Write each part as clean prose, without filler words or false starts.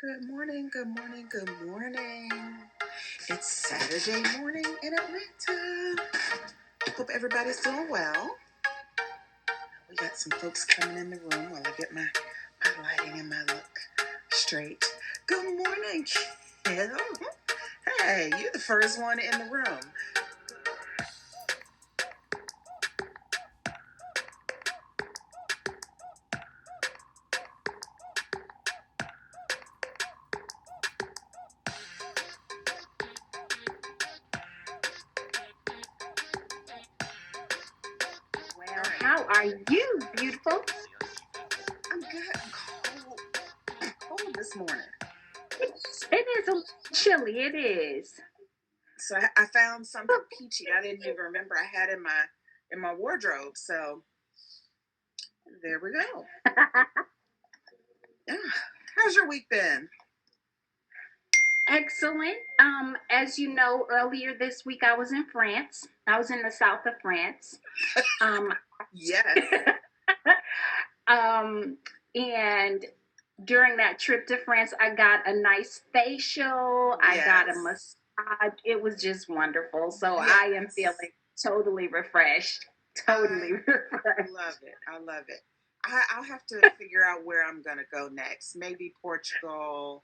Good morning, good morning, good morning. It's Saturday morning in Atlanta. Hope everybody's doing well. We got some folks coming in the room while I get my lighting and my look straight. Good morning, Kim. Hey, you're the first one in the room. Well, how are you, beautiful? I'm good. I'm cold this morning. It is a little chilly. It is. So I found something peachy I didn't even remember I had in my wardrobe. So there we go. Yeah. How's your week been? Excellent. As you know, earlier this week I was in France. I was in the south of France. Um, Yes. um, and during that trip to France, I got a nice facial. I got a Yes. massage. It was just wonderful. So Yes. I am feeling totally refreshed. Totally refreshed. Love it. I love it. I'll have to figure out where I'm going to go next. Maybe Portugal,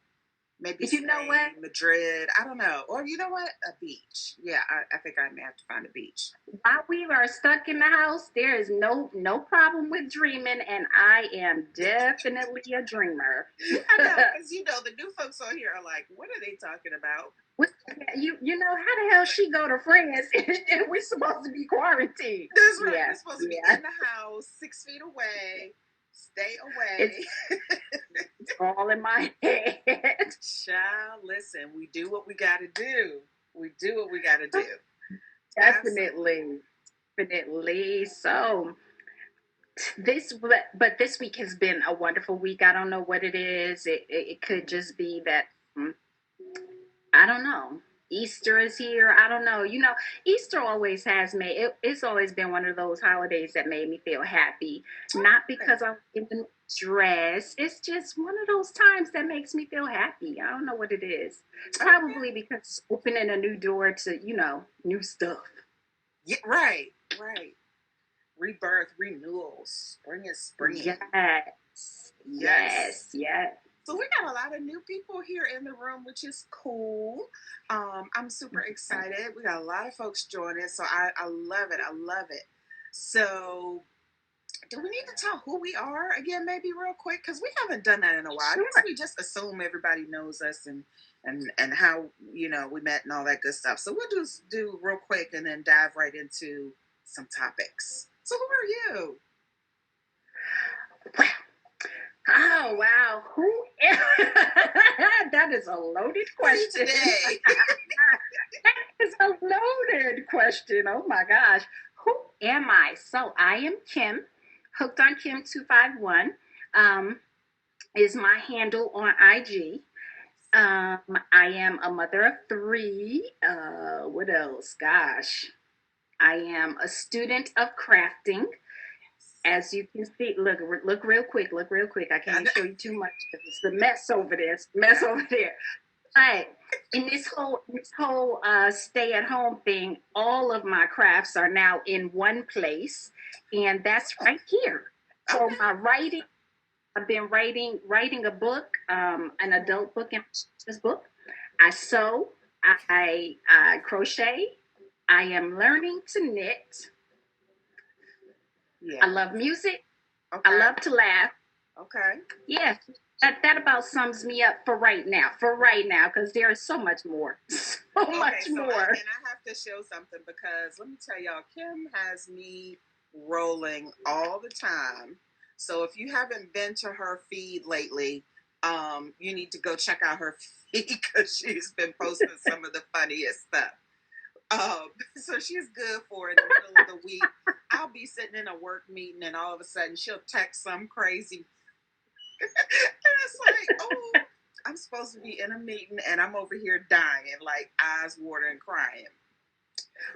maybe You know Spain, what? Madrid. I don't know. Or you know what? A beach. Yeah, I think I may have to find a beach. While we are stuck in the house, there is no problem with dreaming, and I am definitely a dreamer. I know, because the new folks on here are like, what are they talking about? You know how the hell she go to France and we're supposed to be quarantined? That's right. Yeah, We're supposed to be in the house, 6 feet away. Stay away. It's all in my head. Child, listen, we do what we got to do. We do what we got to do. Definitely. Definitely. So this week has been a wonderful week. I don't know what it is. It could just be that I don't know. Easter is here. I don't know. Easter always has made it's always been one of those holidays that made me feel happy. Not because I'm in the dress. It's just one of those times that makes me feel happy. I don't know what it is. It's probably because it's opening a new door to, new stuff. Yeah, right. Rebirth, renewal, spring is spring. Yes. So we got a lot of new people here in the room, which is cool. I'm super excited. We got a lot of folks joining, so I love it. I love it. So do we need to tell who we are again, maybe real quick? Because we haven't done that in a while. Sure. I guess we just assume everybody knows us and how we met and all that good stuff. So we'll just do real quick and then dive right into some topics. So who are you? Oh wow, that is a loaded question. That is a loaded question. Oh my gosh. Who am I? So I am Kim, hooked on Kim 251. Is my handle on IG. I am a mother of three. What else? Gosh. I am a student of crafting. As you can see, look real quick. I can't show you too much because it's the mess over there. But in this whole stay at home thing, all of my crafts are now in one place, and that's right here. So my writing, I've been writing a book, an adult book and this book. I sew, I crochet. I am learning to knit. Yeah. I love music. Okay. I love to laugh. Okay. Yeah, that about sums me up for right now. Because there is so much more. Much more. And I have to show something because let me tell y'all, Kim has me rolling all the time. So if you haven't been to her feed lately, you need to go check out her feed because she's been posting some of the funniest stuff. So she's good for in the middle of the week. I'll be sitting in a work meeting and all of a sudden she'll text some crazy. And it's like, oh, I'm supposed to be in a meeting and I'm over here dying, like eyes watering, crying.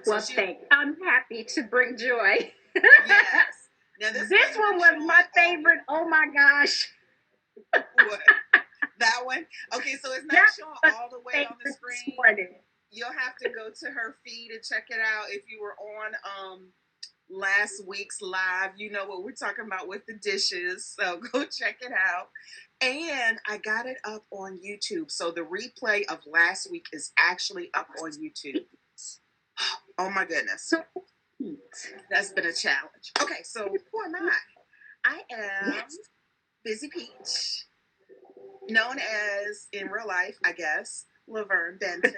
Well, I'm happy to bring joy. Yes. Now this one was my favorite. Oh my gosh. What? That one? Okay, so it's not Yeah, showing but all the way on the this screen. morning. You'll have to go to her feed and check it out. If you were on last week's live, you know what we're talking about with the dishes. So go check it out. And I got it up on YouTube. So the replay of last week is actually up on YouTube. Oh my goodness. That's been a challenge. Okay, so who am I? I am Busy Peach, known as, in real life, I guess, Laverne Benton.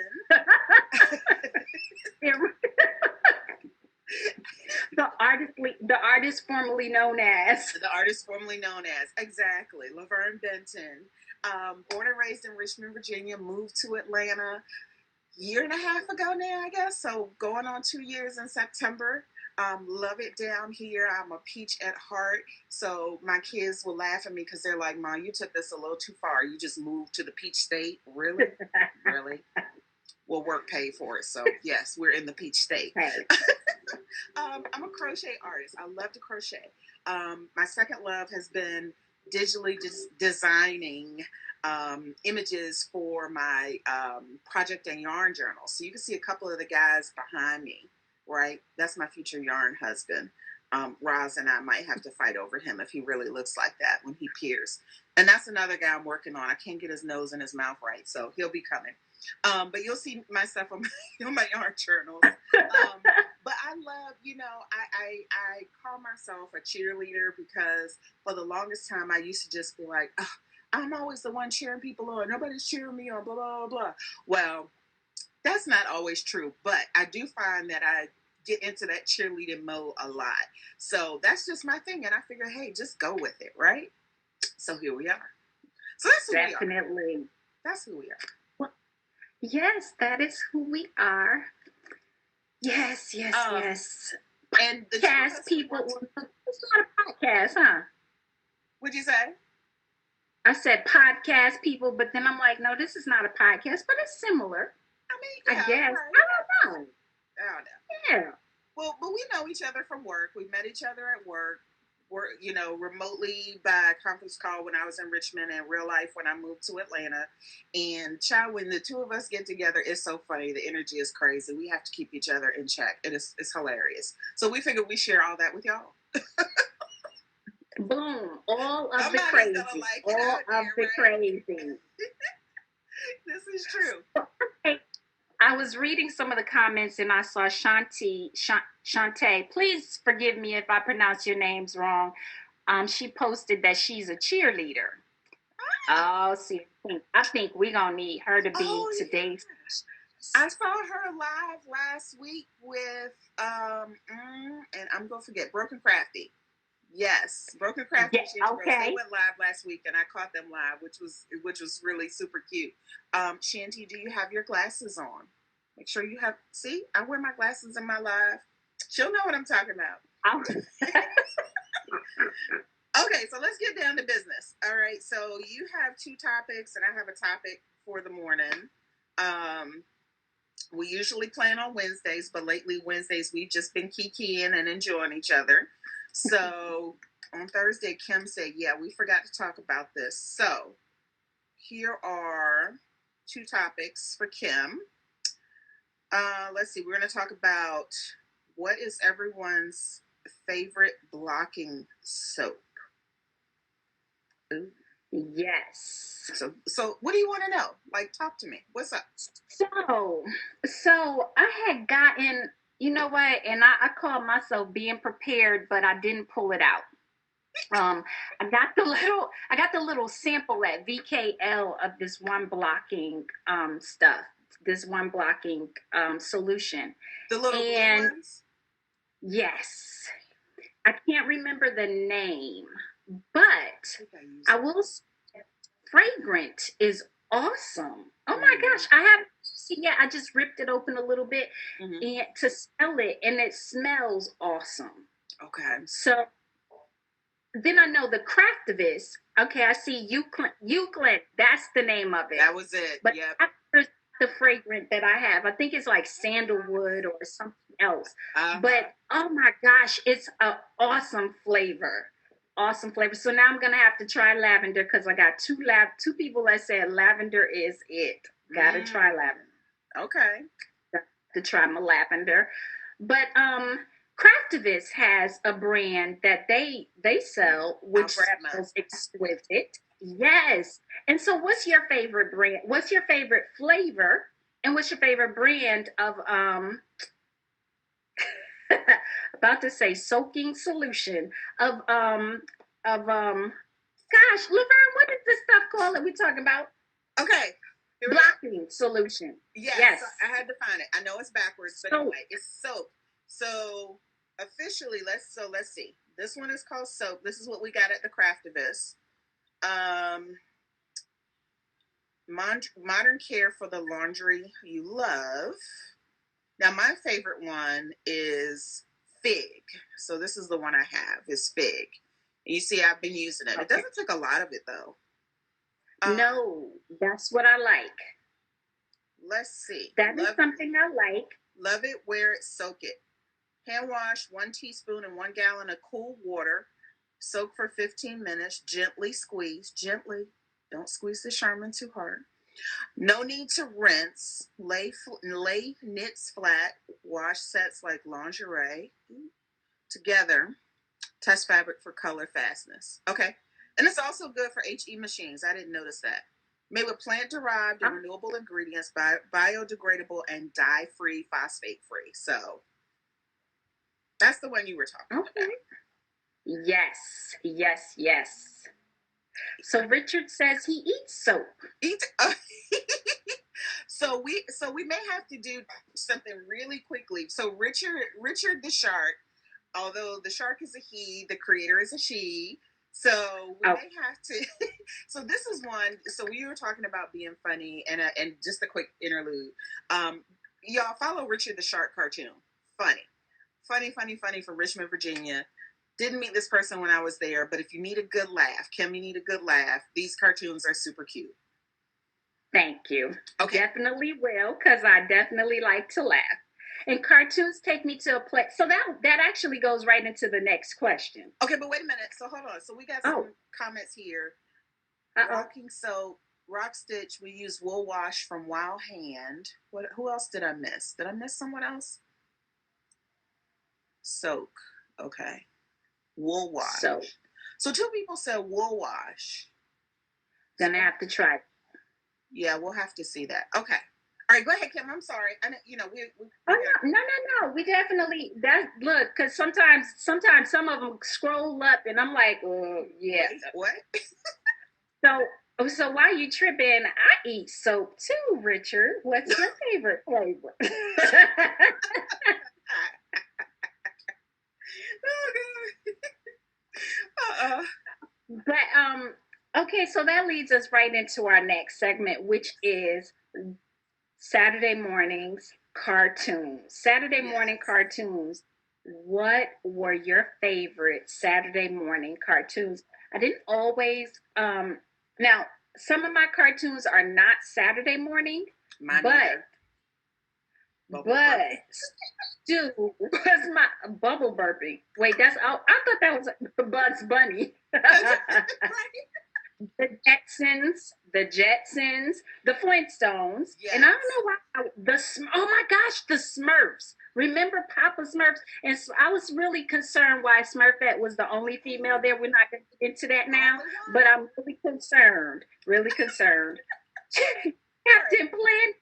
The artist formerly known as. The artist formerly known as, exactly, Laverne Benton. Born and raised in Richmond, Virginia, moved to Atlanta year and a half ago now, I guess. So going on 2 years in September. Love it down here. I'm a peach at heart. So my kids will laugh at me because they're like, Mom, you took this a little too far. You just moved to the peach state. Really? Really? Well, work paid for it. So yes, we're in the peach state. I'm a crochet artist. I love to crochet. My second love has been digitally designing images for my project and yarn journal. So you can see a couple of the guys behind me, right? That's my future yarn husband. Roz and I might have to fight over him if he really looks like that when he peers. And that's another guy I'm working on. I can't get his nose and his mouth right, so he'll be coming. But you'll see my stuff on my yarn journals. But I love, I call myself a cheerleader because for the longest time I used to just be like, oh, I'm always the one cheering people on. Nobody's cheering me on, blah, blah, blah. Well, that's not always true, but I do find that I get into that cheerleading mode a lot. So that's just my thing. And I figure, hey, just go with it, right? So here we are. So that's who we are. Definitely. That's who we are. Well, yes, that is who we are. Yes. And the podcast people. It's not a podcast, huh? What'd you say? I said podcast people, but then I'm like, no, this is not a podcast, but it's similar. I guess. Right. I don't know. Yeah. Well, but we know each other from work. We met each other at work. We're, remotely by conference call when I was in Richmond, and real life when I moved to Atlanta. And child, when the two of us get together, it's so funny. The energy is crazy. We have to keep each other in check. It's hilarious. So we figured we share all that with y'all. Boom. All of the crazy. Crazy. This is true. I was reading some of the comments and I saw Shanti, please forgive me if I pronounce your names wrong. She posted that she's a cheerleader. Oh, see, I think we're going to need her to be today's. I saw her live last week with, and I'm going to forget, Broken Crafty. Yes, Broken Crafty. Yeah, okay. They went live last week, and I caught them live, which was really super cute. Shanti, do you have your glasses on? Make sure you have. See, I wear my glasses in my live. She'll know what I'm talking about. Okay, so let's get down to business. All right, so you have 2 topics, and I have a topic for the morning. We usually plan on Wednesdays, but lately Wednesdays we've just been kikiing and enjoying each other. So on Thursday, Kim said, yeah, we forgot to talk about this. So here are 2 topics for Kim. Let's see, we're going to talk about what is everyone's favorite blocking soap. Ooh. Yes. So what do you want to know? Like, talk to me. What's up? So I had gotten, you know what, and I call myself being prepared, but I didn't pull it out. I got the little sample at VKL of this one blocking stuff, this one blocking solution. The little blue ones? Yes. I can't remember the name, but I will say fragrant is awesome. Oh my gosh, I haven't seen yet. I just ripped it open a little bit and to smell it, and it smells awesome. Okay. So then I know the Craftivist. Okay, I see Euclid. That's the name of it. That was it. But that's the fragrant that I have. I think it's like sandalwood or something else. But oh my gosh, it's an awesome flavor. awesome flavor. So now I'm gonna have to try lavender because I got two people that said lavender is it. Gotta try lavender. Okay. Got to try my lavender. But Craftivist has a brand that they sell, which smells exquisite. Yes. And so what's your favorite brand? What's your favorite flavor? And what's your favorite brand of about to say soaking solution of gosh, Laverne, what is this stuff called that we talking about? Okay. Blocking solution. Yes. So I had to find it. I know it's backwards, but anyway, it's soap. So officially, let's see. This one is called soap. This is what we got at the Craftivist. Modern care for the laundry you love. Now, my favorite one is Fig. So this is the one I have, is Fig. And you see, I've been using it. Okay. It doesn't take a lot of it, though. No, that's what I like. Let's see. That is something I like. Love it, wear it, soak it. Hand wash 1 teaspoon in 1 gallon of cool water. Soak for 15 minutes. Gently squeeze. Gently. Don't squeeze the Charmin too hard. No need to rinse. Lay knits flat. Wash sets like lingerie. Together. Test fabric for color fastness. Okay. And it's also good for HE machines. I didn't notice that. Made with plant-derived and renewable ingredients, biodegradable and dye-free, phosphate-free. So that's the one you were talking about. Yes. So Richard says he eats soap. So we may have to do something really quickly. So Richard the shark, although the shark is a he, the creator is a she. So we may have to. So this is one. So we were talking about being funny, and just a quick interlude. Y'all follow Richard the Shark cartoon. Funny from Richmond, Virginia. Didn't meet this person when I was there, but if you need a good laugh, Kim, you need a good laugh. These cartoons are super cute. Thank you. Okay. Definitely will, because I definitely like to laugh. And cartoons take me to a place. So that actually goes right into the next question. Okay, but wait a minute. So hold on. So we got some comments here. Rocking soap, rock stitch. We use wool wash from Wild Hand. Who else did I miss? Did I miss someone else? Soak. Okay. Wool wash. So 2 people said wool wash. Gonna have to try. Yeah, we'll have to see that. Okay. All right, go ahead, Kim. I'm sorry. No. We definitely look, because sometimes some of them scroll up, and I'm like, yeah. What? So while you tripping, I eat soap too, Richard. What's your favorite flavor? But okay, so that leads us right into our next segment, which is Saturday mornings cartoons. Saturday morning cartoons. What were your favorite Saturday morning cartoons? I didn't always now some of my cartoons are not Saturday morning, but Stu was my bubble burping. Wait, I thought that was Bugs Bunny. The Jetsons, the Flintstones, and I don't know why oh my gosh, the Smurfs. Remember Papa Smurfs? And so I was really concerned why Smurfette was the only female there. We're not going to get into that now, but I'm really concerned. Captain Blend.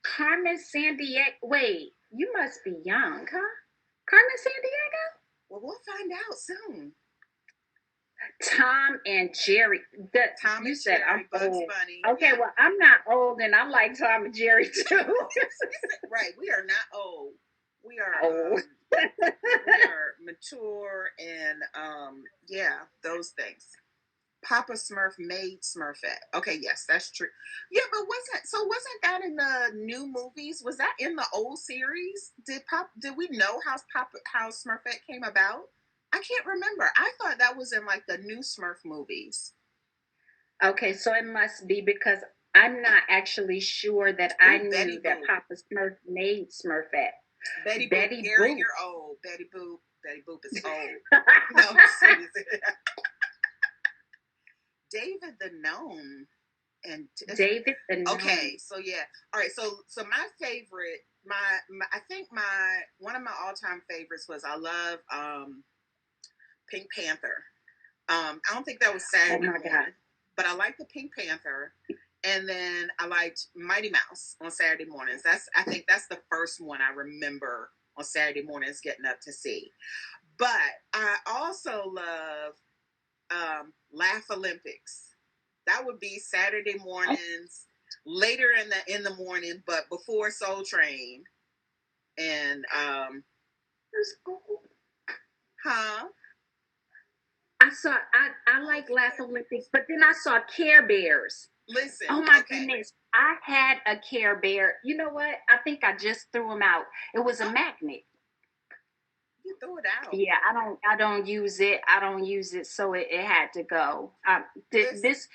Carmen Sandiego. Wait, you must be young, huh? Carmen Sandiego? Well, we'll find out soon. Tom and Jerry. Tom you and said Jerry, I'm Bugs old. Bunny. Okay, well, I'm not old, and I like Tom and Jerry too. Right, we are not old. We are old. We are mature, and those things. Papa Smurf made Smurfette. Okay, yes, that's true. Yeah, but wasn't that in the new movies? Was that in the old series? Did we know how Smurfette came about? I can't remember. I thought that was in like the new Smurf movies. Okay, so it must be, because I'm not actually sure that I knew that Papa Smurf made Smurfette. Betty Boop. Gary, you're old. Betty Boop. Betty Boop is old. No, I'm serious. David the Gnome. And David the Gnome. Okay, so yeah. All right, so my favorite, my I think one of my all-time favorites was I love Pink Panther. I don't think that was Saturday morning, but I like the Pink Panther. And then I liked Mighty Mouse on Saturday mornings. I think that's the first one I remember on Saturday mornings getting up to see. But I also love Laugh Olympics. That would be Saturday mornings, later in the morning, but before Soul Train. And I like Laugh Olympics, but then I saw Care Bears. Listen. Oh my goodness. I had a Care Bear. You know what? I think I just threw him out. It was a magnet. You threw it out. Yeah, I don't use it. So it had to go. This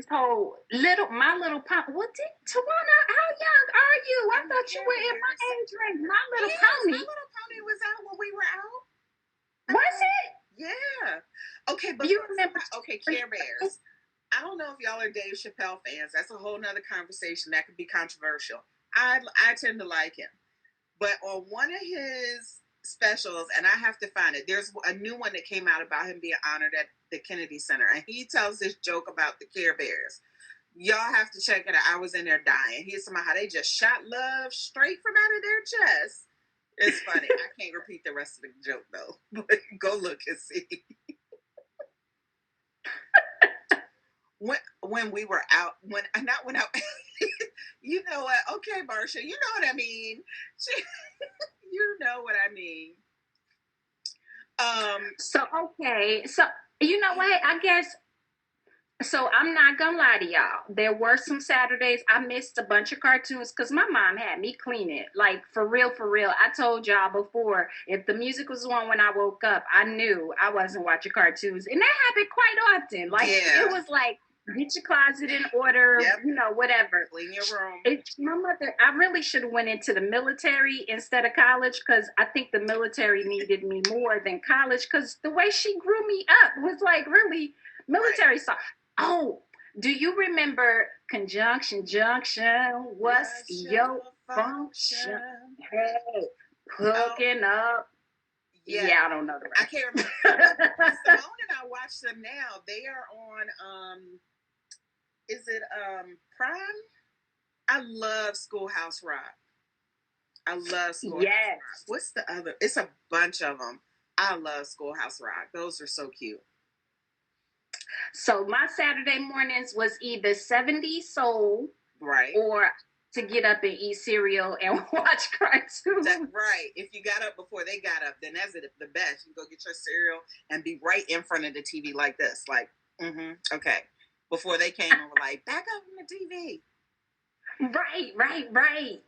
whole my little pony. Tawana, how young are you? I thought you were in my age range. My Little Pony. My Little Pony was out when we were out. Was it? Yeah. Okay, but you remember? Okay, Care Bears. I don't know if y'all are Dave Chappelle fans. That's a whole nother conversation that could be controversial. I tend to like him, but on one of his specials, and I have to find it, there's a new one that came out about him being honored at the Kennedy Center, and he tells this joke about the Care Bears. Y'all have to check it out. I was in there dying. He's talking about how they just shot love straight from out of their chest. It's funny. I can't repeat the rest of the joke though, but go look and see. When we were out, you know what? Okay, Marsha, you know what I mean. You know what I mean. So you know what? I guess. So I'm not gonna lie to y'all. There were some Saturdays I missed a bunch of cartoons because my mom had me clean it. Like for real. I told y'all before, if the music was on when I woke up, I knew I wasn't watching cartoons, and that happened quite often. Like it was like, get your closet in order, whatever. Clean your room. My mother, I really should have went into the military instead of college because I think the military needed me more than college because the way she grew me up was like really military stuff. Oh, do you remember Conjunction Junction? What's your function? Hey, hooking up. Yeah, I don't know the rest. I can't remember. Simone and I watch them now. They are on is it Prime? I love Schoolhouse Rock. Rock. What's the other? It's a bunch of them. I love Schoolhouse Rock. Those are so cute. So my Saturday mornings was either 70s soul, right, or to get up and eat cereal and watch cartoons. Right. If you got up before they got up, then that's the best. You go get your cereal and be right in front of the TV like this, like, okay. Before they came and were like, back up from the TV. Right.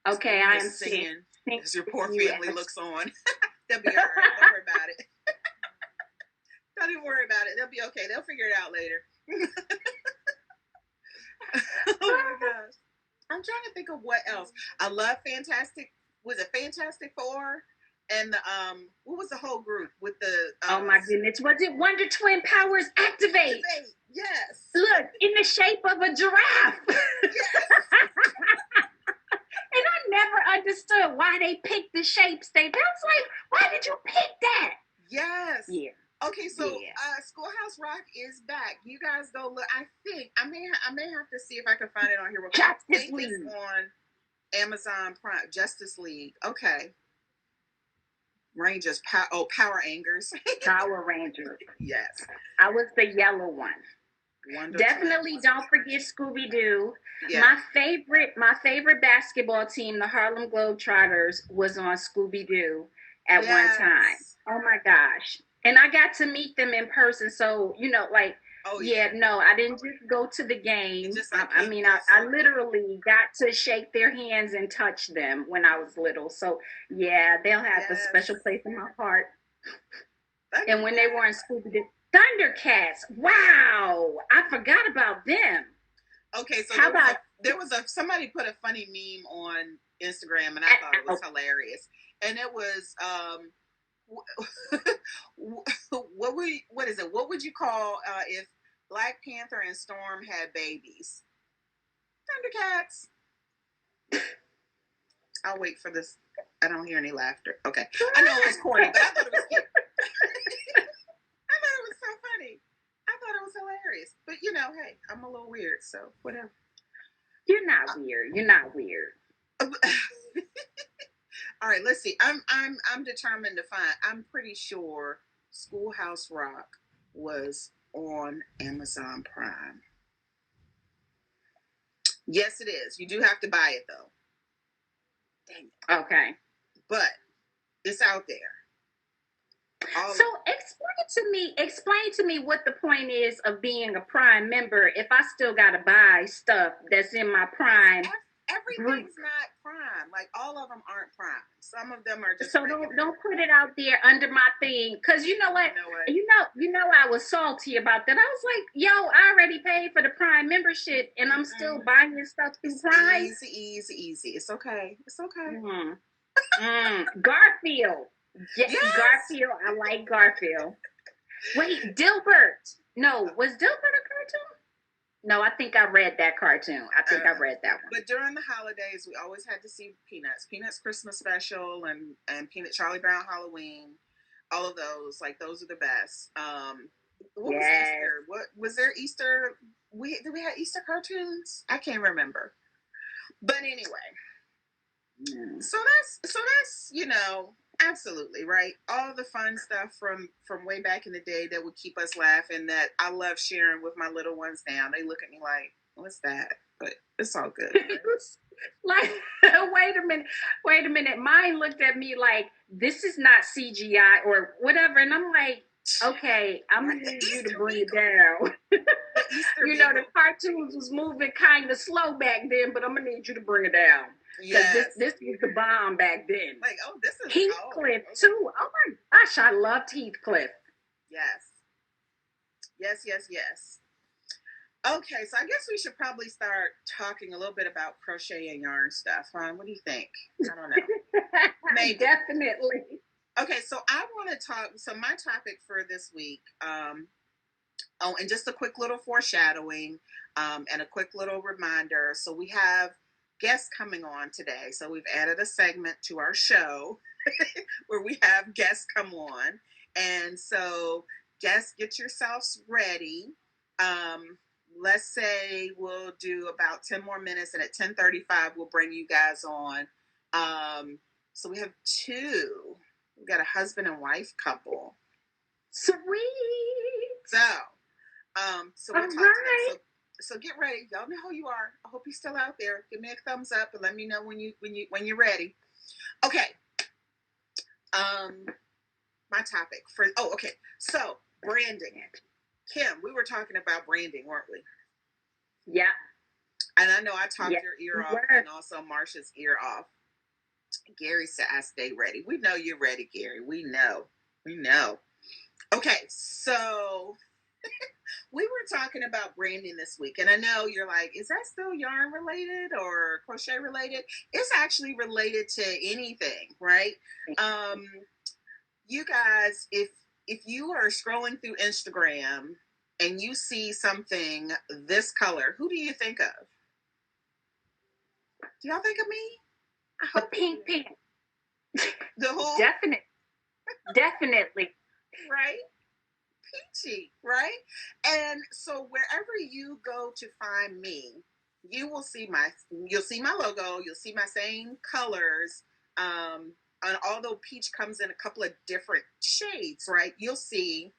Okay, I am singing as your poor family looks on. They'll be all right. Don't worry about it. Don't even worry about it. They'll be okay. They'll figure it out later. Oh my gosh. I'm trying to think of what else. I love Fantastic Four? And the what was the whole group with the oh my goodness, was it Wonder Twin Powers Activate? Yes. Look, in the shape of a giraffe. Yes. And I never understood why they picked the shapes they did. I was like, why did you pick that? Yes. Yeah. Okay, so Schoolhouse Rock is back. You guys go look. I think I may have to see if I can find it on here. Justice League. It's on Amazon Prime. Justice League. Okay. Rangers. Power Angers. Power Rangers. Yes. I was the yellow one. Definitely don't forget Scooby Doo. Yeah. My favorite basketball team, the Harlem Globetrotters, was on Scooby Doo at one time. Oh my gosh. And I got to meet them in person. So, I didn't just go to the game. I literally got to shake their hands and touch them when I was little. So, yeah, they'll have a special place in my heart. And when they were in Scooby-Doo, Thundercats. Wow. I forgot about them. Okay, so somebody put a funny meme on Instagram, and I thought it was hilarious. and it was what is it? What would you call if Black Panther and Storm had babies? Thundercats. I'll wait for this. I don't hear any laughter. Okay, I know it was corny, but I thought it was cute. I thought it was so funny. I thought it was hilarious. But hey, I'm a little weird, so whatever. You're not weird. You're not weird. All right, let's see. I'm determined to find. I'm pretty sure Schoolhouse Rock was on Amazon Prime. Yes, it is. You do have to buy it though. Dang it. Okay. But it's out there. So explain to me what the point is of being a Prime member if I still gotta buy stuff that's in my Prime. Everything's not Prime. Like all of them aren't Prime. Some of them are just. So don't put it out there under my thing, because you know what? I was salty about that. I was like, yo, I already paid for the Prime membership, and I'm still buying stuff through Prime. Easy. It's okay. Garfield. Yes. Garfield. I like Garfield. Wait, Dilbert. No, was Dilbert a cartoon? No, I think I read that cartoon. I read that one. But during the holidays, we always had to see Peanuts. Peanuts Christmas Special and Peanut Charlie Brown Halloween. All of those, like those are the best. What was Easter? What was there Easter? Did we have Easter cartoons? I can't remember. But anyway. So that's absolutely right. All the fun stuff from way back in the day that would keep us laughing, that I love sharing with my little ones now. They look at me like, what's that? But it's all good. Like, wait a minute. Mine looked at me like, this is not CGI or whatever. And I'm like, okay, I'm going to need you to bring it down. The cartoons was moving kind of slow back then, but I'm going to need you to bring it down. Yes. This was the bomb back then. Like, this is Heathcliff too. Oh my gosh, I loved Heathcliff. Yes. Okay, so I guess we should probably start talking a little bit about crochet and yarn stuff, huh? What do you think? I don't know. Maybe. Definitely. Okay, so I want to talk. So my topic for this week, and just a quick little foreshadowing, and a quick little reminder. So we have guests coming on today. So we've added a segment to our show where we have guests come on. And so guests, get yourselves ready. Let's say we'll do about 10 more minutes, and at 10:35 we'll bring you guys on. So we have two. We've got a husband and wife couple. Sweet. So we'll talk to them. So get ready. Y'all know who you are. I hope you're still out there. Give me a thumbs up and let me know when you're ready. Okay. My topic okay. So branding. Kim, we were talking about branding, weren't we? Yeah. And I know I talked your ear off, and also Marsha's ear off. Gary said, I stay ready. We know you're ready, Gary. We know. Okay, so we were talking about branding this week, and I know you're like, is that still yarn related or crochet related? It's actually related to anything, right? You guys, if you are scrolling through Instagram and you see something this color, who do you think of? Do y'all think of me? I hope pink. The whole definitely. Right? Peachy, right? And so wherever you go to find me, you'll see my logo, you'll see my same colors. And although peach comes in a couple of different shades, right? You'll see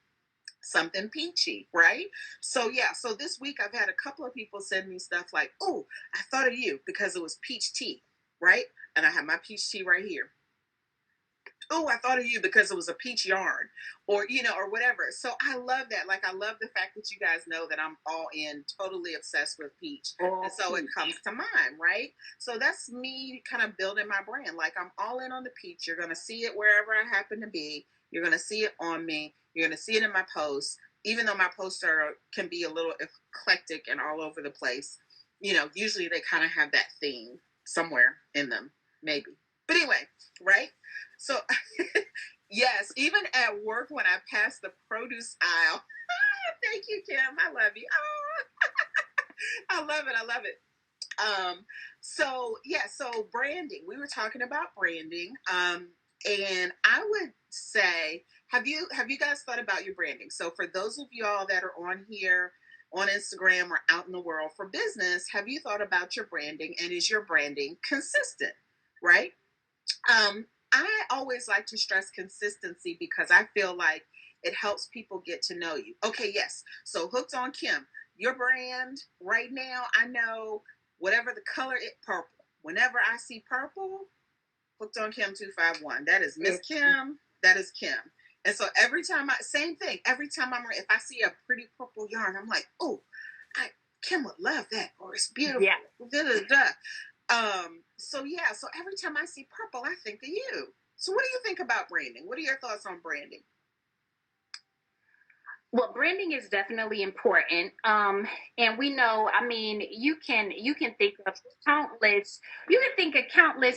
something peachy, right? So this week I've had a couple of people send me stuff like, oh, I thought of you because it was peach tea, right? And I have my peach tea right here. Oh, I thought of you because it was a peach yarn, or whatever. So I love that. Like, I love the fact that you guys know that I'm all in, totally obsessed with peach. And so it comes to mind, right? So that's me kind of building my brand. Like, I'm all in on the peach. You're going to see it wherever I happen to be. You're going to see it on me. You're going to see it in my posts, even though my posts can be a little eclectic and all over the place. Usually they kind of have that theme somewhere in them, maybe. But anyway, right? So yes, even at work when I pass the produce aisle, thank you, Kim. I love you. Oh, I love it. I love it. So yeah, so branding. We were talking about branding. And I would say, have you guys thought about your branding? So for those of y'all that are on here on Instagram or out in the world for business, have you thought about your branding, and is your branding consistent? Right? I always like to stress consistency because I feel like it helps people get to know you. Okay, yes. So hooked on Kim, your brand right now, I know whatever the color it purple. Whenever I see purple, hooked on Kim 251. That is Miss Kim. That is Kim. And so every time same thing. Every time if I see a pretty purple yarn, I'm like, oh, Kim would love that, or it's beautiful. Yeah. Da, da, da. So yeah, so every time I see purple, I think of you. So what do you think about branding? What are your thoughts on branding? Well, branding is definitely important. And we know, I mean, you can think of countless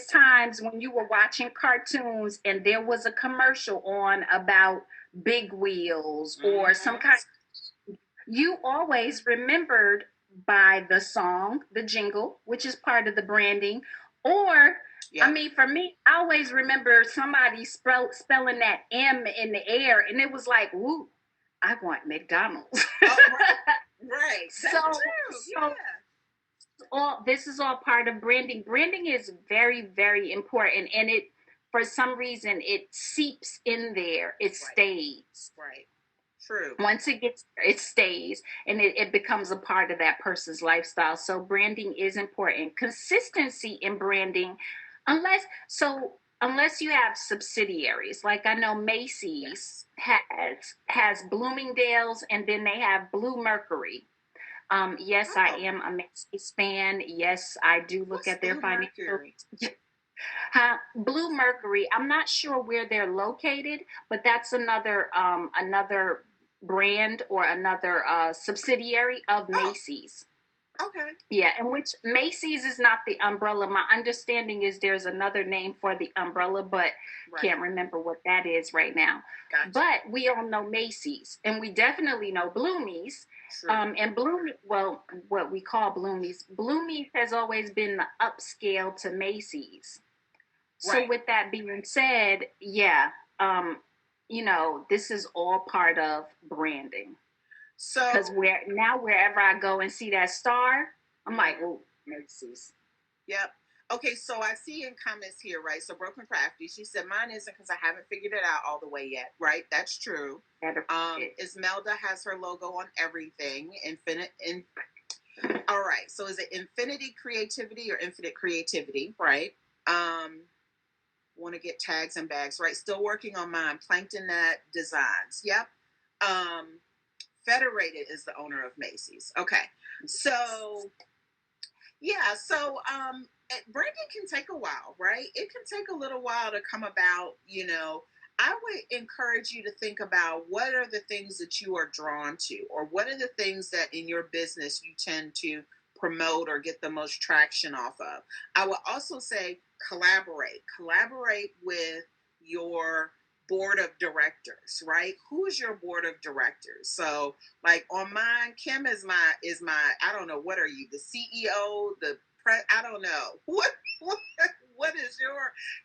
times when you were watching cartoons and there was a commercial on about big wheels or some kind. You always remembered by the song, the jingle, which is part of the branding, or yep. I mean, for me, I always remember somebody spelling that M in the air, and it was like, woo, I want McDonald's. Oh, right. That's true. Yeah. This is all part of branding. Branding is very, very important, and it, for some reason, it seeps in there. It stays. Right. True. Once it stays, and it becomes a part of that person's lifestyle. So branding is important. Consistency in branding, unless you have subsidiaries, like I know Macy's has Bloomingdale's, and then they have Blue Mercury. Yes, I am a Macy's fan. Yes, I do look at their financial. Blue Mercury. I'm not sure where they're located, but that's another brand or another subsidiary of Macy's. Okay. Yeah, and which Macy's is not the umbrella. My understanding is there's another name for the umbrella, but can't remember what that is right now. Gotcha. But we all know Macy's, and we definitely know Bloomies. And what we call Bloomies. Bloomies has always been the upscale to Macy's. So with that being said, yeah, this is all part of branding. So because wherever I go and see that star, I'm like, oh, Macy's. Yep. Okay, so I see in comments here, right? So Broken Crafty, she said, mine isn't because I haven't figured it out all the way yet, right? That's true. Ismelda has her logo on everything. All right, so is it Infinity Creativity or Infinite Creativity, right? Want to get tags and bags, right? Still working on mine. Plankton Net Designs. Yep. Federated is the owner of Macy's. Okay. So, yeah. So, branding can take a while, right? It can take a little while to come about. I would encourage you to think about what are the things that you are drawn to, or what are the things that in your business you tend to promote or get the most traction off of. I would also say collaborate with your board of directors, right? Who's your board of directors? So like on mine, Kim is my I don't know, what are you, the CEO, I don't know what is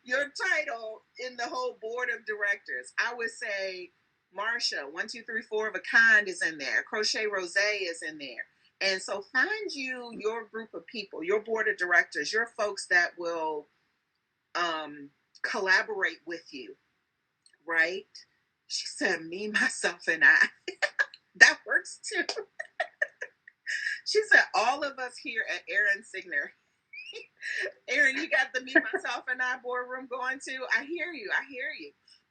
your title in the whole board of directors? I would say Marsha, 1 2 3 4 of a kind is in there. Crochet Rose is in there. And so find your group of people, your board of directors, your folks that will collaborate with you, right? She said, me, myself, and I. That works too. She said, all of us here at Erin Signer. Erin, you got the me, myself, and I boardroom going too. I hear you.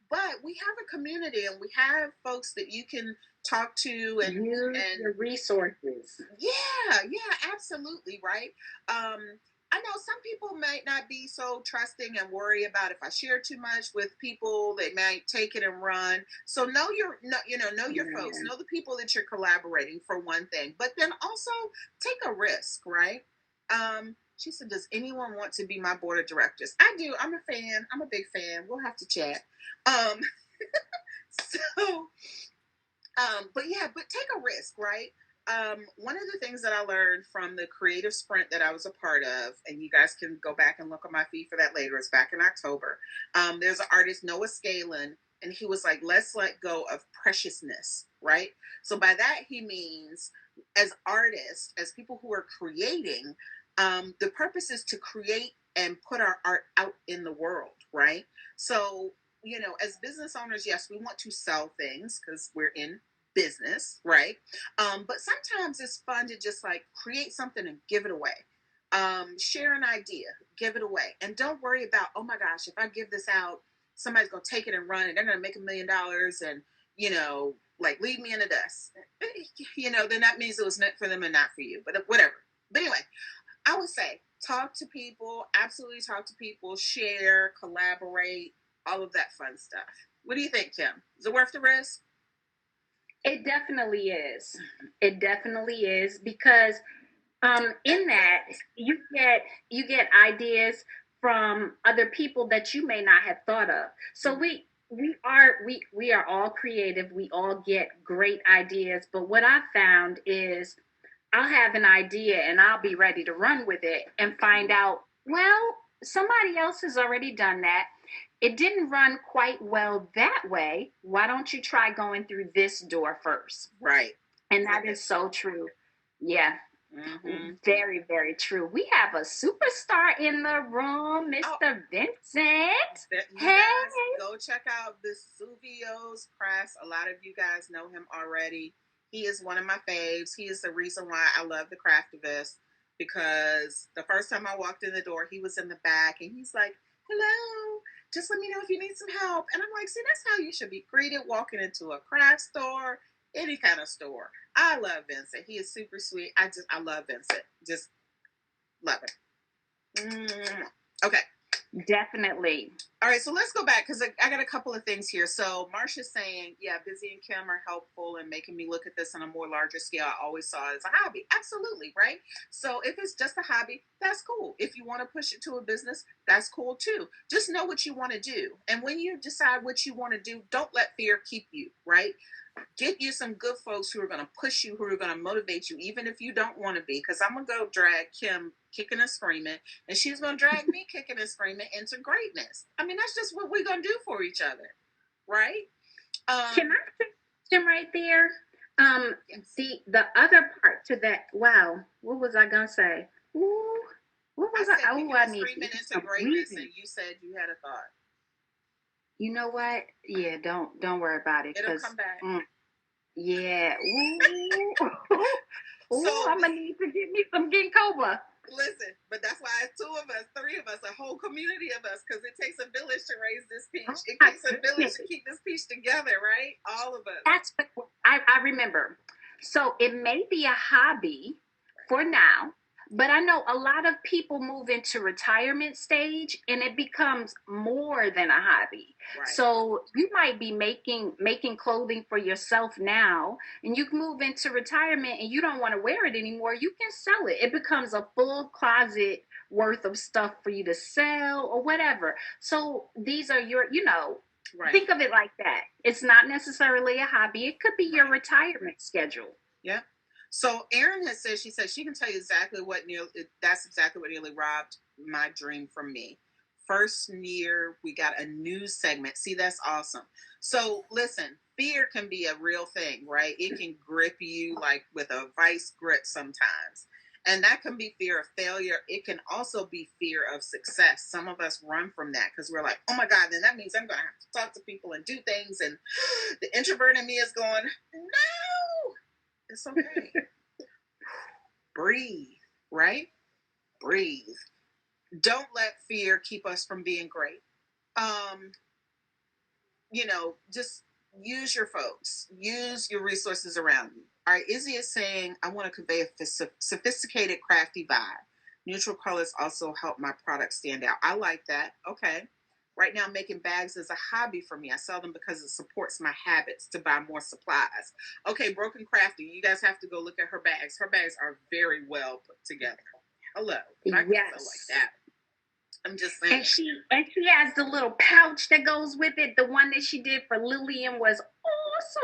But we have a community, and we have folks that you can talk to and use your resources. Yeah, absolutely, right. I know some people might not be so trusting and worry about if I share too much with people, they might take it and run. So know your folks, know the people that you're collaborating for one thing, but then also take a risk, right? She said, does anyone want to be my board of directors? I do. I'm a fan. I'm a big fan. We'll have to chat. Um, so, but yeah, but take a risk, right? One of the things that I learned from the creative sprint that I was a part of, and you guys can go back and look on my feed for that later, it's back in October. There's an artist, Noah Scalen, and he was like, let's let go of preciousness, right? So by that, he means as artists, as people who are creating, the purpose is to create and put our art out in the world, right? So, you know, as business owners, yes, we want to sell things because we're in business, right? But sometimes it's fun to just like create something and give it away. Share an idea, give it away. And don't worry about, oh my gosh, if I give this out, somebody's going to take it and run and they're going to make $1 million and, you know, like leave me in the dust. You know, then that means it was meant for them and not for you, but whatever. But anyway, I would say talk to people, absolutely talk to people, share, collaborate, all of that fun stuff. What do you think, Kim? Is it worth the risk? It definitely is. It definitely is because in that you get ideas from other people that you may not have thought of. So we are all creative. We all get great ideas. But what I found is I'll have an idea and I'll be ready to run with it and find out, well, somebody else has already done that. It didn't run quite well that way. Why don't you try going through this door first? Right. And that is so true. Yeah. Mm-hmm. Very, very true. We have a superstar in the room, Mr. Vincent. You Hey. guys go check out Vesuvio's press. A lot of you guys know him already. He is one of my faves. He is the reason why I love the Craftivist, because the first time I walked in the door, he was in the back and he's like, hello, just let me know if you need some help. And I'm like, see, that's how you should be greeted walking into a craft store, any kind of store. I love Vincent. He is super sweet. I love Vincent. Just love it. Okay. Definitely. All right, so let's go back because I got a couple of things here. So Marsha's saying, yeah, Busy and Kim are helpful in making me look at this on a more larger scale. I always saw it as a hobby. Absolutely, right? So if it's just a hobby, that's cool. If you want to push it to a business, that's cool too. Just know what you want to do. And when you decide what you want to do, don't let fear keep you, right? Get you some good folks who are going to push you, who are going to motivate you, even if you don't want to be. Because I'm going to go drag Kim kicking and screaming, and she's going to drag me kicking and screaming into greatness. I mean, that's just what we're going to do for each other, right? Can I Kim right there? The other part to that. Wow, what was I gonna say? Ooh, what was I? Oh, I need screaming into greatness, and you said you had a thought. You know what? Yeah, don't worry about it. It'll come back. Yeah. Ooh. So I'm gonna need to get me some ginkgo. Listen, but that's why it's 2 of us, 3 of us, a whole community of us, because it takes a village to raise this peach. It takes a village to keep this peach together, right? All of us. That's I remember. So it may be a hobby for now, but I know a lot of people move into retirement stage and it becomes more than a hobby. Right. So you might be making clothing for yourself now, and you can move into retirement and you don't want to wear it anymore. You can sell it. It becomes a full closet worth of stuff for you to sell or whatever. So these are your, right. Think of it like that. It's not necessarily a hobby. It could be your retirement schedule. Yeah. So Erin has said, she said she can tell you exactly that's exactly what nearly robbed my dream from me. First year, we got a news segment. See, that's awesome. So listen, fear can be a real thing, right? It can grip you like with a vice grip sometimes. And that can be fear of failure. It can also be fear of success. Some of us run from that because we're like, oh my God, then that means I'm going to have to talk to people and do things. And the introvert in me is going, no, it's okay. Breathe, right? Breathe. Don't let fear keep us from being great. Just use your folks. Use your resources around you. All right, Izzy is saying, I want to convey a sophisticated, crafty vibe. Neutral colors also help my product stand out. I like that. Okay. Right now, making bags is a hobby for me. I sell them because it supports my habits to buy more supplies. Okay, Broken Crafty, you guys have to go look at her bags. Her bags are very well put together. Hello. Not Yes. so like that. I'm just saying. And she has the little pouch that goes with it. The one that she did for Lillian was awesome.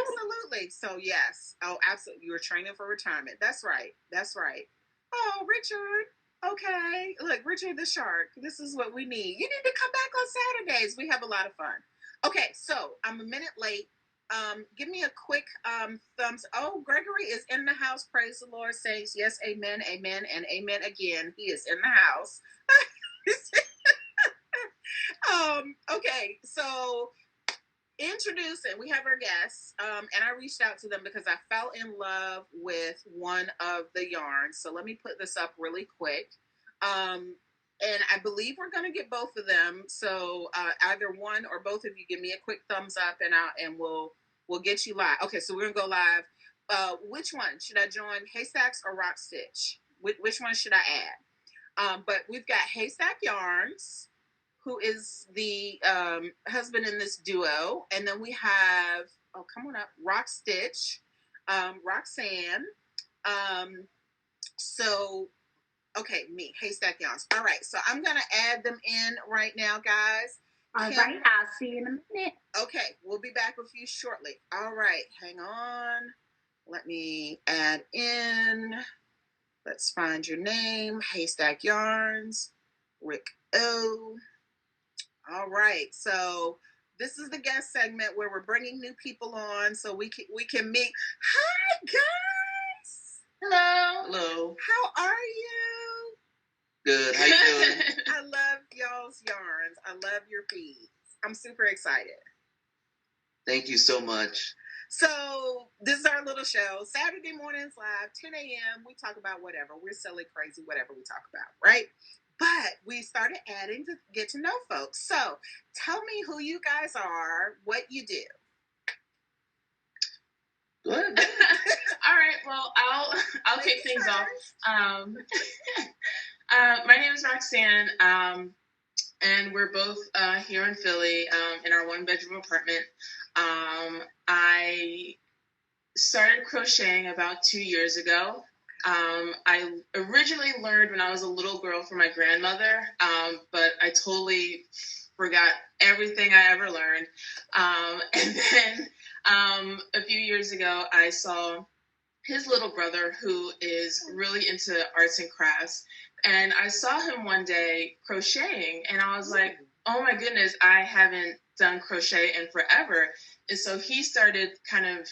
Absolutely. So yes. Oh, absolutely. You were training for retirement. That's right. That's right. Oh, Richard. Okay. Look, Richard the Shark. This is what we need. You need to come back on Saturdays. We have a lot of fun. Okay, so I'm a minute late. Give me a quick thumbs. Oh, Gregory is in the house. Praise the Lord. Saints. Yes, amen, amen, and amen again. He is in the house. Okay, so introducing, we have our guests, and I reached out to them because I fell in love with one of the yarns. So let me put this up really quick. And I believe we're going to get both of them. So either one or both of you give me a quick thumbs up, and we'll get you live. Okay, so we're going to go live. Which one should I join, Haystacks or Rock Stitch? Which one should I add? But we've got Haystack Yarns, who is the husband in this duo, and then we have, oh, come on up, Rock Stitch, Roxanne. So, okay, me, Haystack Yarns. All right, so I'm gonna add them in right now, guys. All right, I'll see you in a minute. Okay, we'll be back with you shortly. All right, hang on. Let me add in. Let's find your name, Haystack Yarns, Rick O. All right, so this is the guest segment where we're bringing new people on so we can meet. Hi, guys. Hello. Hello. How are you? Good. How you doing? I love y'all's yarns. I love your feeds. I'm super excited. Thank you so much. So this is our little show, Saturday mornings live, 10 a.m. We talk about whatever. We're silly, crazy, whatever we talk about, right? But we started adding to get to know folks. So tell me who you guys are, what you do. Good. All right. Well, I'll kick things off. My name is Roxanne, and we're both here in Philly in our one-bedroom apartment. I started crocheting about 2 years ago. I originally learned when I was a little girl from my grandmother, but I totally forgot everything I ever learned. And then a few years ago, I saw his little brother, who is really into arts and crafts, and I saw him one day crocheting, and I was like, oh my goodness, I haven't done crochet in forever. And so he started kind of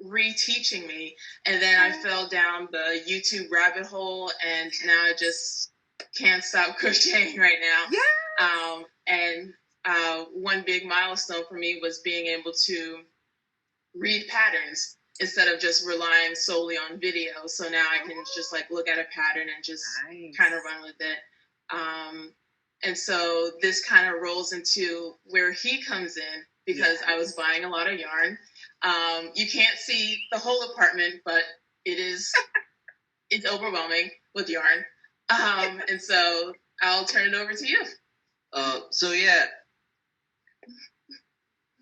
reteaching me, and then I fell down the YouTube rabbit hole, and now I just can't stop crocheting right now. Yeah. And one big milestone for me was being able to read patterns instead of just relying solely on video. So now I can just like look at a pattern and just kind of run with it. And so this kind of rolls into where he comes in, because I was buying a lot of yarn. You can't see the whole apartment, but it's overwhelming with yarn. And so I'll turn it over to you. So yeah,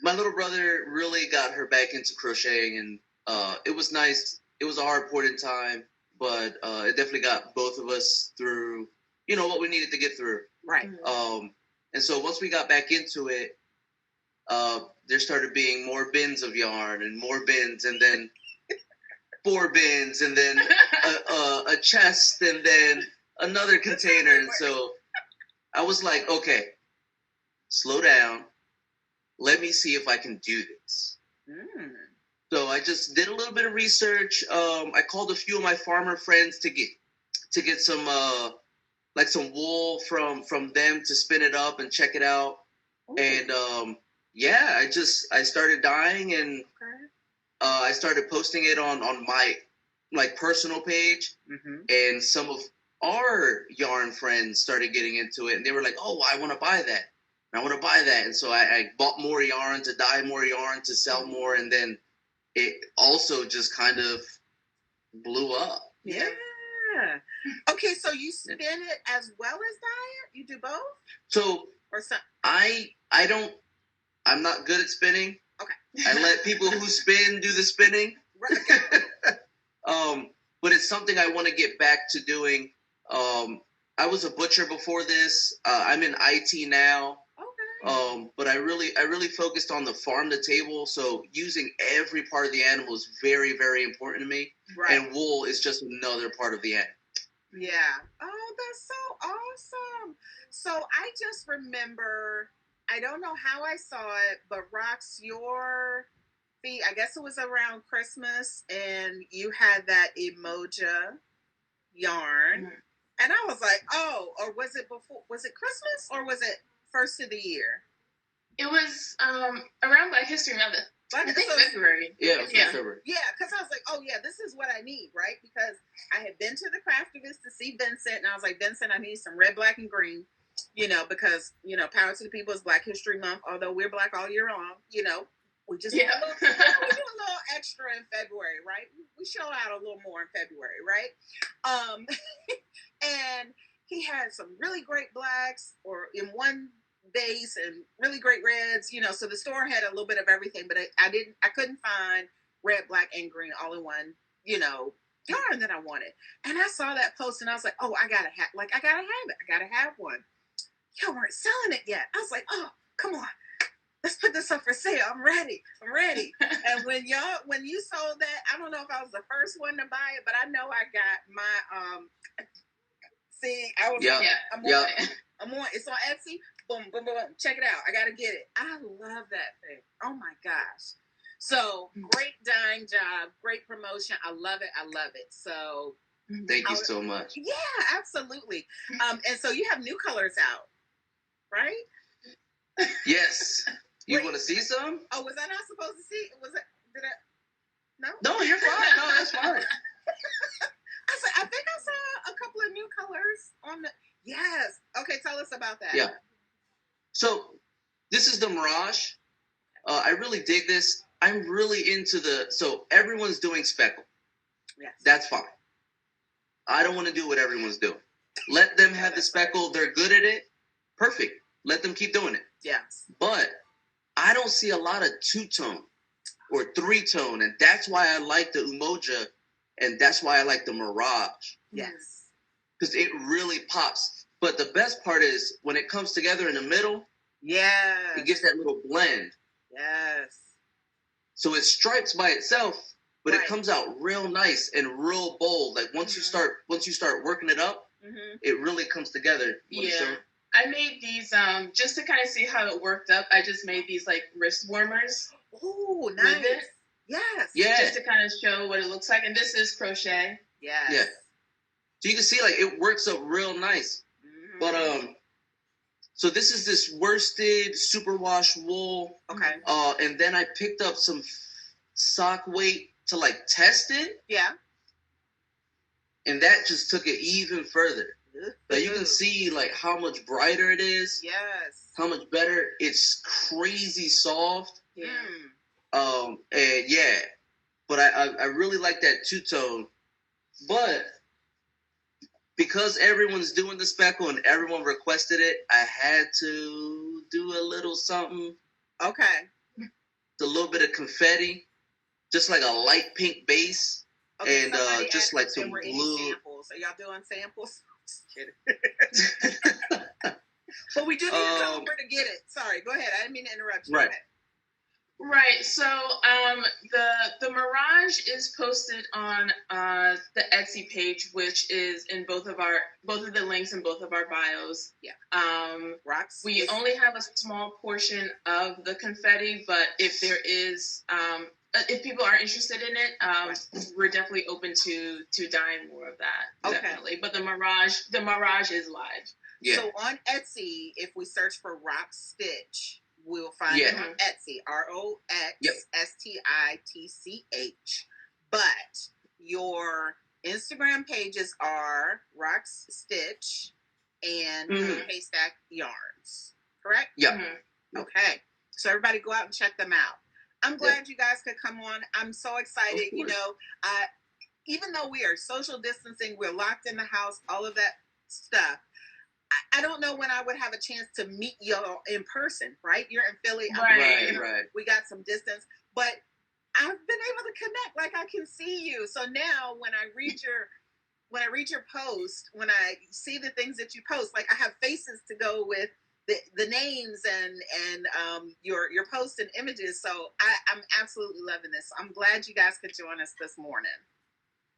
my little brother really got her back into crocheting, and it was nice. It was a hard point in time, but it definitely got both of us through, what we needed to get through. Right. And so once we got back into it, there started being more bins of yarn and more bins, and then 4 bins, and then a chest, and then another container. And so I was like, okay, slow down. Let me see if I can do this. So I just did a little bit of research. I called a few of my farmer friends to get some some wool from them to spin it up and check it out. And I started dyeing, and I started posting it on my personal page, and some of our yarn friends started getting into it, and they were like, oh, I want to buy that. I want to buy that. And so I bought more yarn to dye more yarn to sell more, and then it also just kind of blew up. Yeah. Okay, so you spin it as well as dye it? You do both? So or some? I'm not good at spinning. Okay. I let people who spin do the spinning. Right. But it's something I want to get back to doing. I was a butcher before this. I'm in IT now. Okay. But I really focused on the farm to table. So using every part of the animal is very, very important to me. Right. And wool is just another part of the animal. Yeah. Oh, that's so awesome. So I just remember, I don't know how I saw it, but Rox, your feet, I guess it was around Christmas, and you had that emoja yarn. Mhm. And I was like, oh, or was it before, was it Christmas or was it first of the year? It was around Black History Month. Like, I think so- February. Yeah, it was Yeah. February. Yeah, because I was like, oh, yeah, this is what I need, right? Because I had been to the craftivist to see Vincent, and I was like, Vincent, I need some red, black, and green, because, power to the people is Black History Month, although we're Black all year long, we just Yeah. we do a little extra in February, right? We show out a little more in February, right? And he had some really great blacks, or in one base, and really great reds, so the store had a little bit of everything, but I couldn't find red, black, and green all in one, yarn that I wanted. And I saw that post and I was like, oh, I gotta have it. I gotta have one. Y'all weren't selling it yet. I was like, oh, come on. Let's put this up for sale. I'm ready. And when you sold that, I don't know if I was the first one to buy it, but I know I got my see, I was Yeah. I'm on it's on Etsy. Boom, boom, boom, boom. Check it out. I gotta get it. I love that thing. Oh my gosh. So great dyeing job, great promotion. I love it. So Thank you so much. yeah, absolutely. And so you have new colors out, right? Yes. You Wait. want to see some? Oh, was I not supposed to see? Did I? No? No, you're fine. No, that's fine. I think I saw a couple of new colors on the. Yes. Okay, tell us about that. Yeah. So this is the Mirage. I really dig this. I'm really into so everyone's doing speckle. Yes. That's fine. I don't want to do what everyone's doing. Let them have the speckle. They're good at it. Perfect. Let them keep doing it. Yes. But I don't see a lot of two-tone or three-tone, and that's why I like the Umoja, and that's why I like the Mirage. Yes. Because it really pops. But the best part is when it comes together in the middle, yes. it gives that little blend. Yes. So it stripes by itself, but Right. it comes out real nice and real bold. Like once you start working it up, it really comes together. Yeah. I made these just to kind of see how it worked up. I just made these like wrist warmers. Oh, nice. With it. Yes. Yeah. Just to kind of show what it looks like. And this is crochet. Yes. Yeah. So you can see like it works up real nice. Mm-hmm. But so this is this worsted superwash wool. Okay. And then I picked up some sock weight to like test it. Yeah. And that just took it even further. Like you can see like how much brighter it is. Yes. How much better. It's crazy soft. Yeah. And yeah. But I really like that two-tone. But because everyone's doing the speckle and everyone requested it, I had to do a little something. Okay. A little bit of confetti. Just like a light pink base. Okay, And somebody just asked like if there some were any blue. samples. Are y'all doing samples? Just kidding. But we do need to know where to get it. Sorry, go ahead. I didn't mean to interrupt you. Right. Right. So the Mirage is posted on the Etsy page, which is in both of the links in both of our bios. Yeah. Rox. We only have a small portion of the confetti, but if there is if people are interested in it, we're definitely open to dyeing more of that. Okay. Definitely. But the Mirage is live. Yeah. So on Etsy, if we search for Rox Stitch, we'll find it on Etsy. ROXSTITCH. But your Instagram pages are Rox Stitch and Haystack Yarns. Correct? Yeah. Mm-hmm. Okay. So everybody go out and check them out. I'm glad you guys could come on. I'm so excited. Even though we are social distancing, we're locked in the house, all of that stuff. I don't know when I would have a chance to meet y'all in person, right? You're in Philly. Right. We got some distance, but I've been able to connect. Like I can see you. So now when I read when I read your post, when I see the things that you post, like I have faces to go with the names and your posts and images. So I'm absolutely loving this. I'm glad you guys could join us this morning.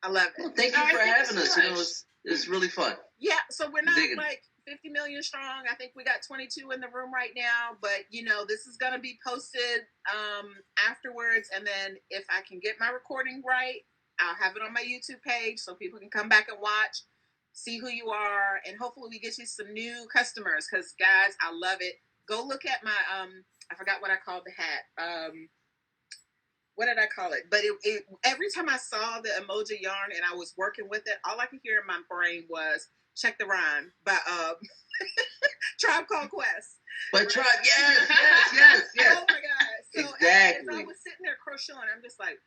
I love it. Well, thank you for having us. You know, it's really fun. Yeah, so we're not like 50 million strong. I think we got 22 in the room right now, but you know, this is going to be posted afterwards, and then if I can get my recording right, I'll have it on my YouTube page so people can come back and watch, see who you are, and hopefully we get you some new customers, because guys, I love it. Go look at my I forgot what I called the hat. What did I call it? But it every time I saw the emoji yarn and I was working with it, all I could hear in my brain was "Check the Rhyme" by Tribe Called Quest. But Tribe, yes. Oh my God! So exactly. as I was sitting there crocheting, I'm just like,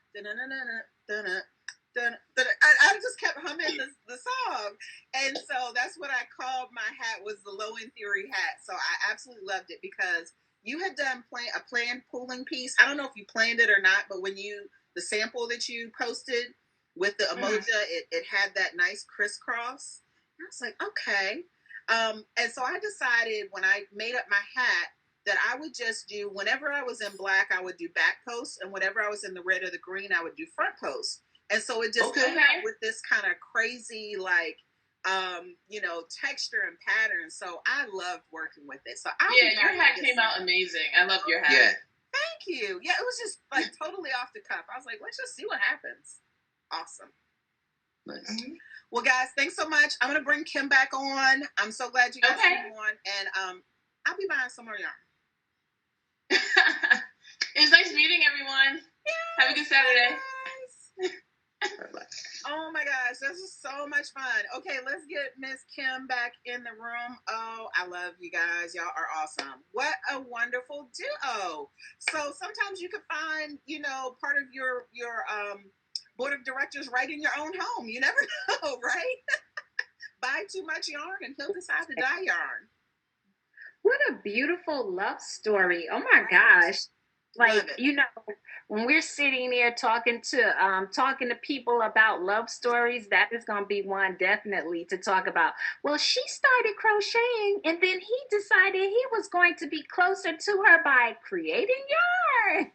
I just kept humming the song, and so that's what I called my hat, was the Low End Theory hat. So I absolutely loved it because you had done a planned pooling piece. I don't know if you planned it or not, but when the sample that you posted with the emoji, it had that nice crisscross. I was like, okay. And so I decided when I made up my hat that I would just do, whenever I was in black, I would do back posts, and whenever I was in the red or the green, I would do front posts. And so it just came out with this kind of crazy, like, texture and pattern. So I loved working with it. So your hat came out amazing. I love your hat. Yeah. Thank you. Yeah, it was just like totally off the cuff. I was like, let's just see what happens. Awesome. Nice. Mm-hmm. Well, guys, thanks so much. I'm gonna bring Kim back on. I'm so glad you guys came on, and I'll be buying some more yarn. It was nice meeting everyone. Have a good Saturday. Oh my gosh, this is so much fun. Okay, let's get Miss Kim back in the room. Oh, I love you guys. Y'all are awesome. What a wonderful duo. So sometimes you can find, part of your board of directors right in your own home. You never know, right? Buy too much yarn and he'll decide to dye yarn. What a beautiful love story. Oh my gosh. Like, when we're sitting there talking to people about love stories, that is going to be one definitely to talk about. Well, she started crocheting, and then he decided he was going to be closer to her by creating yarn.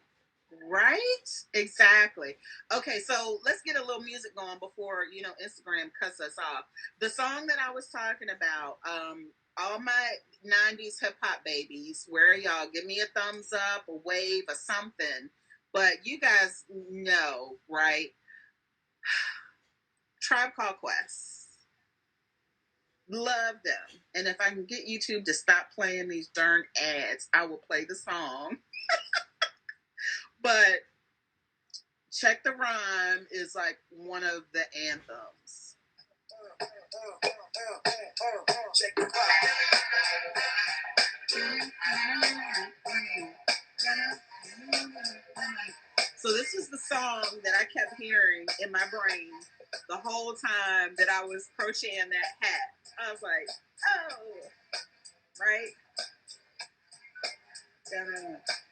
Right? Exactly. Okay, so let's get a little music going before, Instagram cuts us off. The song that I was talking about, all my 90s hip-hop babies, where are y'all? Give me a thumbs up, a wave, or something. But you guys know, right? Tribe Called Quest. Love them. And if I can get YouTube to stop playing these darn ads, I will play the song. But Check the Rhyme is like one of the anthems. Check the So this is the song that I kept hearing in my brain the whole time that I was crocheting that hat. I was like, oh, right?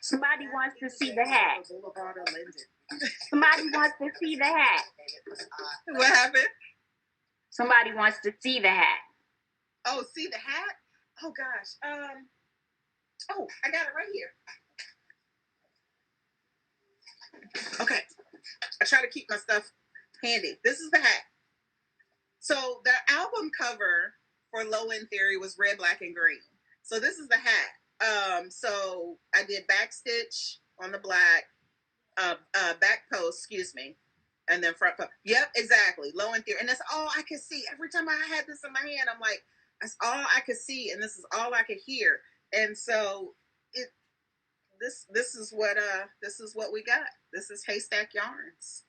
Somebody wants to see the hat. Somebody wants to see the hat. What happened? Somebody wants to see the hat. Oh, see the hat? Oh gosh. Oh, I got it right here. Okay. I try to keep my stuff handy. This is the hat. So the album cover for Low End Theory was red, black, and green. So this is the hat. So I did back stitch on the black, back post, and then front post. Yep, exactly. Low End Theory. And that's all I could see. Every time I had this in my hand, I'm like, that's all I could see, and this is all I could hear. And so this is what we got. This is Haystack Yarns.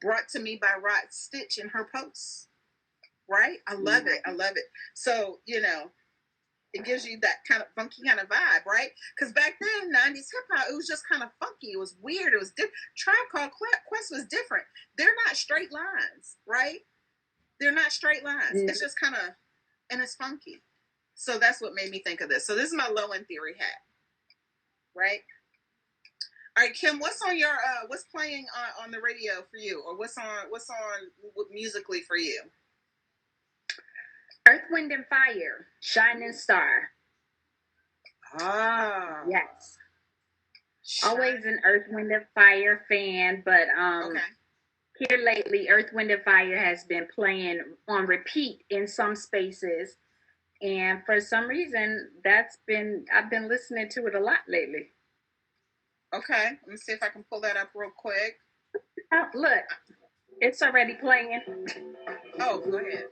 Brought to me by Rod Stitch in her posts. Right? I love it. I love it. So, it gives you that kind of funky kind of vibe, right? Because back then, 90s hip-hop, it was just kind of funky. It was weird. It was different. Tribe Called Quest was different. They're not straight lines, right? They're not straight lines. Yeah. It's just kind of, and it's funky. So that's what made me think of this. So this is my Low End Theory hat, right? All right, Kim, what's on your what's playing on the radio for you, or what's on musically for you? Earth, Wind, and Fire, Shining Star. Ah, yes. Always an Earth, Wind, and Fire fan, but okay. Here lately, Earth, Wind, and Fire has been playing on repeat in some spaces, and for some reason, I've been listening to it a lot lately. Okay, let me see if I can pull that up real quick. Oh, look, it's already playing. Oh, go ahead.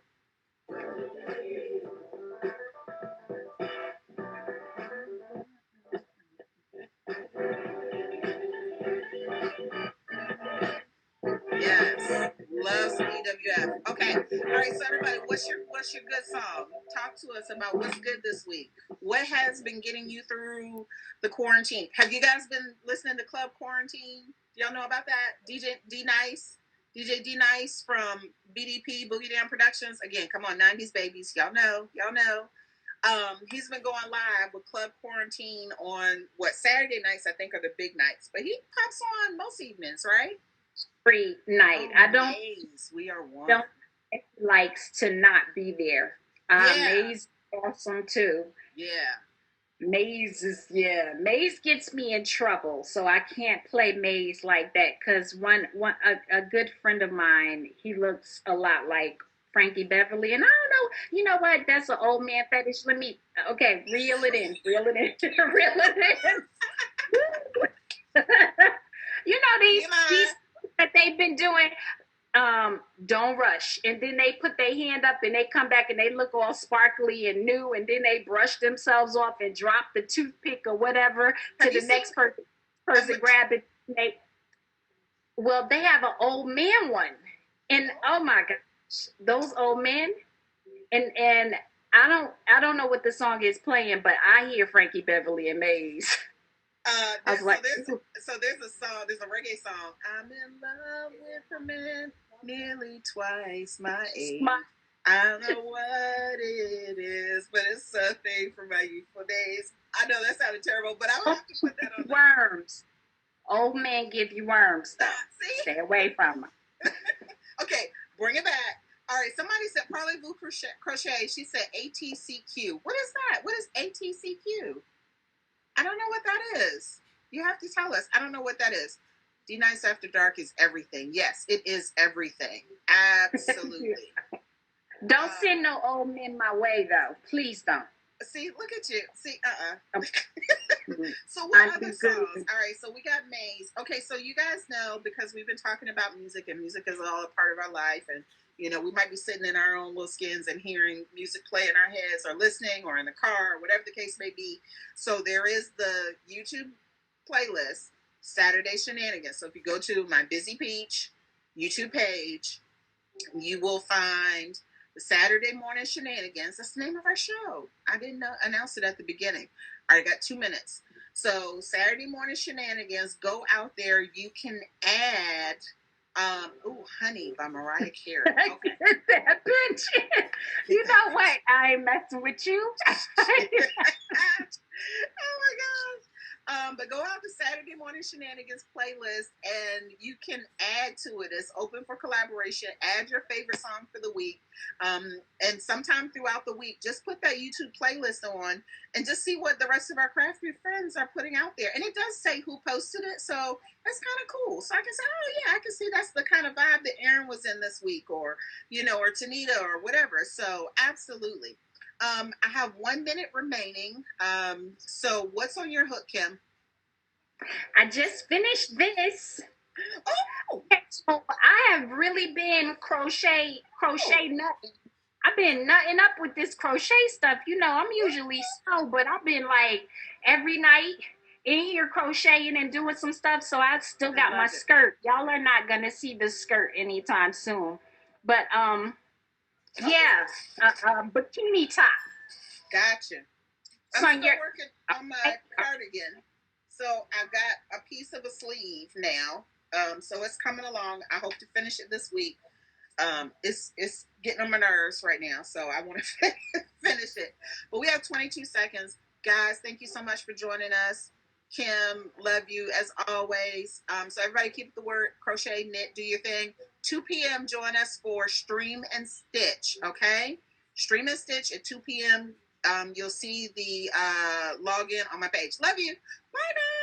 Yes, loves EWF. Okay, all right. So everybody, what's your good song? Talk to us about what's good this week. What has been getting you through the quarantine? Have you guys been listening to Club Quarantine? Do y'all know about that? DJ D Nice from BDP Boogie Down Productions. Again, come on, 90s babies. Y'all know. He's been going live with Club Quarantine on Saturday nights, I think, are the big nights. But he pops on most evenings, right? Free night. I don't. Maze, we are one. Don't likes to not be there. Maze awesome too. Yeah. Maze gets me in trouble, so I can't play Maze like that because a good friend of mine, he looks a lot like Frankie Beverly, and I don't know, you know what? That's an old man fetish. Reel it in, reel it in. You know these that they've been doing. Don't rush, and then they put their hand up and they come back and they look all sparkly and new, and then they brush themselves off and drop the toothpick or whatever to the next person grab it. They have an old man one, and oh my gosh, those old men, and I don't know what the song is playing, but I hear Frankie Beverly and Maze. There's a song, there's a reggae song. I'm in love with a man nearly twice my age. I don't know what it is, but it's something from my youthful days. I know that sounded terrible, but I will have to put that on worms. Old men give you worms, though. See? Stay away from them. Okay, bring it back. All right, somebody said Parlez-vous Crochet. She said ATCQ. What is that? What is ATCQ? I don't know what that is. You have to tell us. I don't know what that is. D Nice After Dark is everything. Yes, it is everything. Absolutely. Don't send no old men my way, though. Please don't. See, look at you. See, So what other songs? All right, so we got Maze. Okay, so you guys know, because we've been talking about music, and music is all a part of our life, and you know, we might be sitting in our own little skins and hearing music play in our heads, or listening, or in the car, or whatever the case may be. So there is the YouTube playlist, Saturday Shenanigans. So if you go to my Busy Peach YouTube page, you will find the Saturday Morning Shenanigans. That's the name of our show. I didn't announce it at the beginning. All right, I got 2 minutes. So Saturday Morning Shenanigans, go out there. You can add Honey by Mariah Carey. Okay. That bitch. You know what? I ain't messing with you. Oh my gosh. But go out to Saturday Morning Shenanigans playlist, and you can add to it. It's open for collaboration. Add your favorite song for the week. And sometime throughout the week, just put that YouTube playlist on and just see what the rest of our crafty friends are putting out there. And it does say who posted it, so that's kind of cool. So I can say, oh yeah, I can see that's the kind of vibe that Aaron was in this week, or, you know, or Tanita, or whatever. So absolutely. I have 1 minute remaining. So what's on your hook, Kim? I just finished this. Oh, so I have really been crochet nutting. I've been nutting up with this crochet stuff. You know, I'm usually slow, but I've been like every night in here crocheting and doing some stuff. So I still got my skirt. Y'all are not gonna see the skirt anytime soon. But bikini top. Gotcha. I'm still working on my cardigan. So I've got a piece of a sleeve now. So it's coming along. I hope to finish it this week. It's getting on my nerves right now, so I want to finish it. But we have 22 seconds. Guys, thank you so much for joining us. Kim, love you as always. So everybody keep the word crochet, knit, do your thing. 2 p.m. join us for Stream and Stitch. Okay, Stream and Stitch at 2 p.m. You'll see the login on my page. Love you. Bye now.